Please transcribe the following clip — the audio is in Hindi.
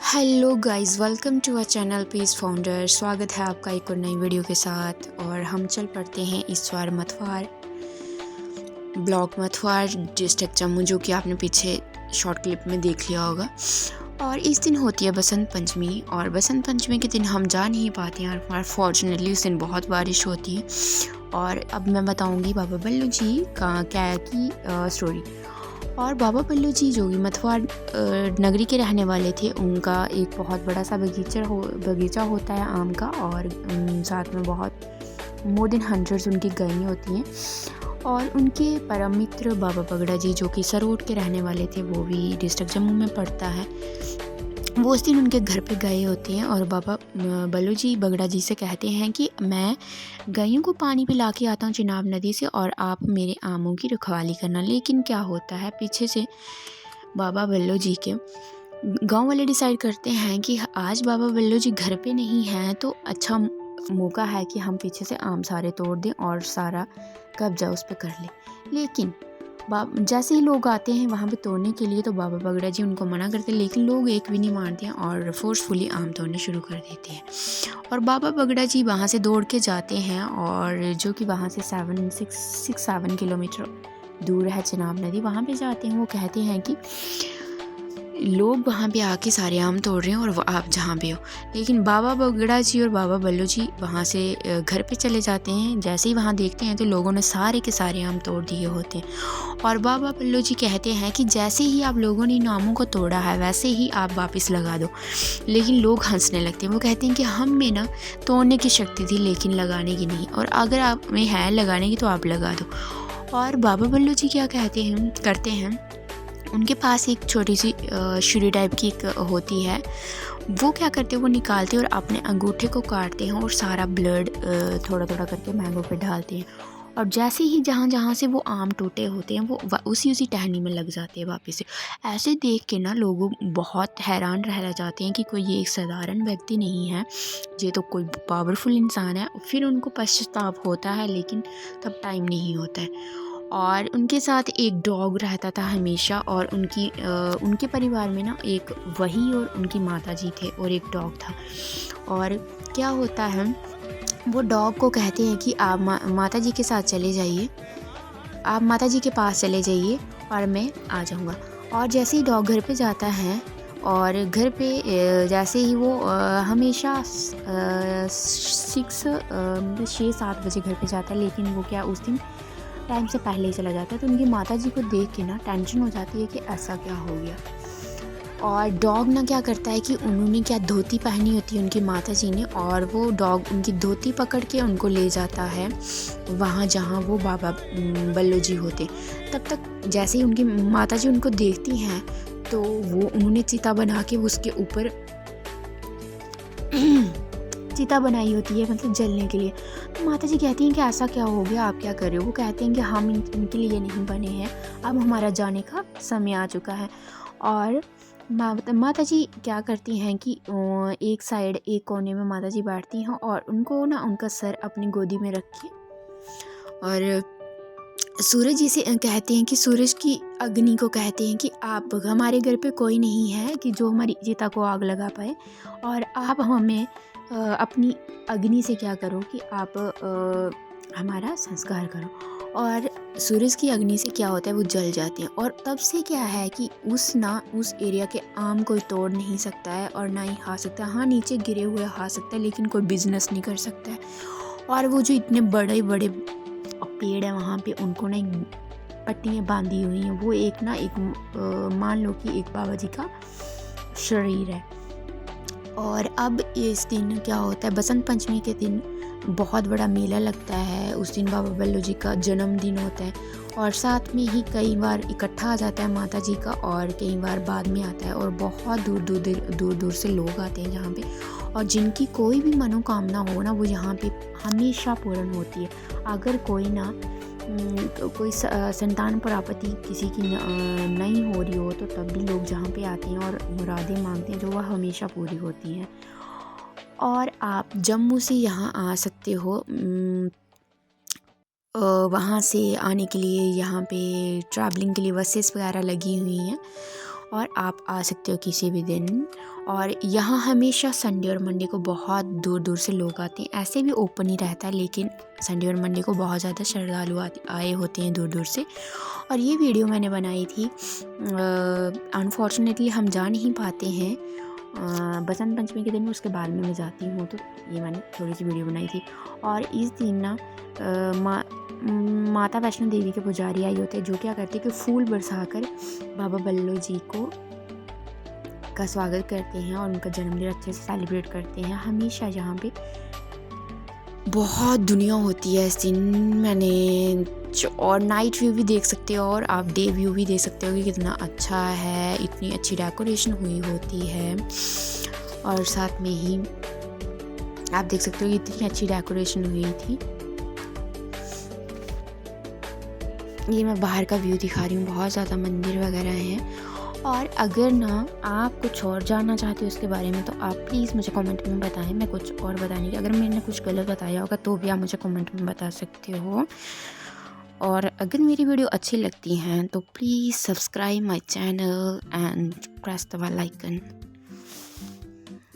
Hello guys, welcome to our channel peace founder. स्वागत है आपका एक और नई वीडियो के साथ। और हम चल पड़ते हैं इस बार मथुआर, ब्लॉक मथुआर, डिस्ट्रिक्ट जम्मू, जो कि आपने पीछे शॉर्ट क्लिप में देख लिया होगा। और इस दिन होती है बसंत पंचमी, और बसंत पंचमी के दिन हम जा नहीं पाते हैं, और फॉर्चुनेटली उस दिन बहुत बारिश होती है। और अब मैं बताऊंगी बाबा बल्लू जी का क्या की स्टोरी। और बाबा बल्लू जी जो कि मथुआर नगरी के रहने वाले थे, उनका एक बहुत बड़ा सा बगीचा होता है आम का, और साथ में बहुत मोर देन 100 उनकी गायें होती हैं। और उनके परम मित्र बाबा बगड़ा जी जो कि सरोट के रहने वाले थे, वो भी डिस्ट्रिक्ट जम्मू में पड़ता है, वो उस दिन उनके घर पे गए होते हैं। और बाबा बल्लू जी बगड़ा जी से कहते हैं कि मैं गायों को पानी पिला के आता हूँ चिनाब नदी से, और आप मेरे आमों की रखवाली करना। लेकिन क्या होता है, पीछे से बाबा बल्लू जी के गांव वाले डिसाइड करते हैं कि आज बाबा बल्लू जी घर पे नहीं हैं, तो अच्छा मौका है कि हम पीछे से आम सारे तोड़ दें और सारा कब्जा उस पर कर लें। लेकिन जैसे ही लोग आते हैं वहाँ पे तोड़ने के लिए, तो बाबा बगड़ा जी उनको मना करते हैं, लेकिन लोग एक भी नहीं मानते हैं और फोर्सफुली आम तोड़ने शुरू कर देते हैं। और बाबा बगड़ा जी वहाँ से दौड़ के जाते हैं, और जो कि वहाँ से 7 किलोमीटर दूर है चिनाब नदी, वहाँ पे जाते हैं। वो कहते हैं कि लोग वहाँ पे आके सारे आम तोड़ रहे हैं और आप जहाँ पे हो। लेकिन बाबा बगड़ा जी और बाबा बल्लू जी वहाँ से घर पे चले जाते हैं। जैसे ही वहाँ देखते हैं तो लोगों ने सारे के सारे आम तोड़ दिए होते हैं। और बाबा बल्लू जी कहते हैं कि जैसे ही आप लोगों ने इन आमों को तोड़ा है, वैसे ही आप वापस लगा दो। लेकिन लोग हंसने लगते हैं। वो कहते हैं कि हम में ना तोड़ने की शक्ति थी, लेकिन लगाने की नहीं, और अगर आप में है लगाने की तो आप लगा दो। और बाबा बल्लू जी क्या करते हैं, उनके पास एक छोटी सी छुरी टाइप की एक होती है। वो क्या करते हैं, वो निकालते हैं और अपने अंगूठे को काटते हैं, और सारा ब्लड थोड़ा थोड़ा करके मैंगो पे डालते हैं। और जैसे ही जहाँ जहाँ से वो आम टूटे होते हैं, वो उसी टहनी में लग जाते हैं वापस से। ऐसे देख के ना लोग बहुत हैरान रह जाते हैं कि कोई ये एक साधारण व्यक्ति नहीं है, ये तो कोई पावरफुल इंसान है। फिर उनको पश्चाताप होता है, लेकिन तब टाइम नहीं होता है। और उनके साथ एक डॉग रहता था हमेशा, और उनके परिवार में ना एक वही और उनकी माता जी थे, और एक डॉग था। और क्या होता है, वो डॉग को कहते हैं कि आप माता जी के साथ चले जाइए, आप माता जी के पास चले जाइए और मैं आ जाऊँगा। और जैसे ही डॉग घर पे जाता है, और घर पे जैसे ही वो हमेशा 6-7 बजे घर पे जाता है, लेकिन वो क्या उस दिन टाइम से पहले ही चला जाता है। तो उनकी माता जी को देख के ना टेंशन हो जाती है कि ऐसा क्या हो गया। और डॉग ना क्या करता है कि उन्होंने क्या धोती पहनी होती है उनकी माता जी ने, और वो डॉग उनकी धोती पकड़ के उनको ले जाता है वहाँ जहाँ वो बाबा बल्लू जी होते। तब तक जैसे ही उनकी माता जी उनको देखती हैं, तो वो उन्होंने चिता बना के उसके ऊपर चिता बनाई होती है, मतलब जलने के लिए। तो माता जी कहती हैं कि ऐसा क्या हो गया, आप क्या कर रहे हो। वो कहते हैं कि हम इनके लिए नहीं बने हैं, अब हमारा जाने का समय आ चुका है। और माता जी क्या करती हैं कि एक कोने में माता जी बैठती हैं, और उनको ना उनका सर अपनी गोदी में रख के, और सूरज जी से कहते हैं कि सूरज की अग्नि को कहते हैं कि आप, हमारे घर पे कोई नहीं है कि जो हमारी चिता को आग लगा पाए, और आप हमें अपनी अग्नि से क्या करो कि आप हमारा संस्कार करो। और सूरज की अग्नि से क्या होता है, वो जल जाते हैं। और तब से क्या है कि उस एरिया के आम कोई तोड़ नहीं सकता है, और ना ही खा सकता है। हाँ, नीचे गिरे हुए खा सकता है, लेकिन कोई बिजनेस नहीं कर सकता है। और वो जो इतने बड़े बड़े पेड़ है वहाँ पे, उनको ना पट्टियाँ बांधी हुई हैं। वो मान लो कि एक बाबा जी का शरीर है। और अब इस दिन क्या होता है, बसंत पंचमी के दिन बहुत बड़ा मेला लगता है। उस दिन बाबा बल्लू जी का जन्मदिन होता है, और साथ में ही कई बार इकट्ठा आ जाता है माता जी का, और कई बार बाद में आता है। और बहुत दूर दूर से लोग आते हैं यहाँ पे, और जिनकी कोई भी मनोकामना हो ना, वो यहाँ पे हमेशा पूर्ण होती है। अगर कोई संतान प्राप्ति किसी की नहीं हो रही हो, तो तब भी लोग जहाँ पे आते हैं और मुरादें मांगते हैं, जो वह हमेशा पूरी होती हैं। और आप जम्मू से यहाँ आ सकते हो। वहाँ से आने के लिए यहाँ पे ट्रैवलिंग के लिए बसेस वगैरह लगी हुई हैं। और आप आ सकते हो किसी भी दिन। और यहाँ हमेशा संडे और मंडे को बहुत दूर दूर से लोग आते हैं। ऐसे भी ओपन ही रहता है, लेकिन संडे और मंडे को बहुत ज़्यादा श्रद्धालु आए होते हैं दूर दूर से। और ये वीडियो मैंने बनाई थी, अनफॉर्चुनेटली हम जा नहीं पाते हैं बसंत पंचमी के दिन, उसके बाद में मैं जाती हूँ, तो ये मैंने थोड़ी सी वीडियो बनाई थी। और इस दिन ना माता वैष्णो देवी के पुजारी आए होते हैं, जो क्या करते हैं कि फूल बरसाकर बाबा बल्लो जी को का स्वागत करते हैं और उनका जन्मदिन अच्छे से सेलिब्रेट करते हैं। हमेशा यहाँ पे बहुत दुनिया होती है इस दिन। मैंने और नाइट व्यू भी देख सकते हो और आप डे व्यू भी देख सकते हो कि कितना अच्छा है, इतनी अच्छी डेकोरेशन हुई होती है। और साथ में ही आप देख सकते हो कि इतनी अच्छी डेकोरेशन हुई थी। ये मैं बाहर का व्यू दिखा रही हूँ, बहुत ज़्यादा मंदिर वगैरह हैं। और अगर ना आप कुछ और जानना चाहते हो इसके बारे में, तो आप प्लीज़ मुझे कमेंट में बताएं। मैं कुछ और बताने की, अगर मैंने कुछ गलत बताया होगा तो भी आप मुझे कमेंट में बता सकते हो। और अगर मेरी वीडियो अच्छी लगती हैं तो please subscribe my channel and press the bell icon.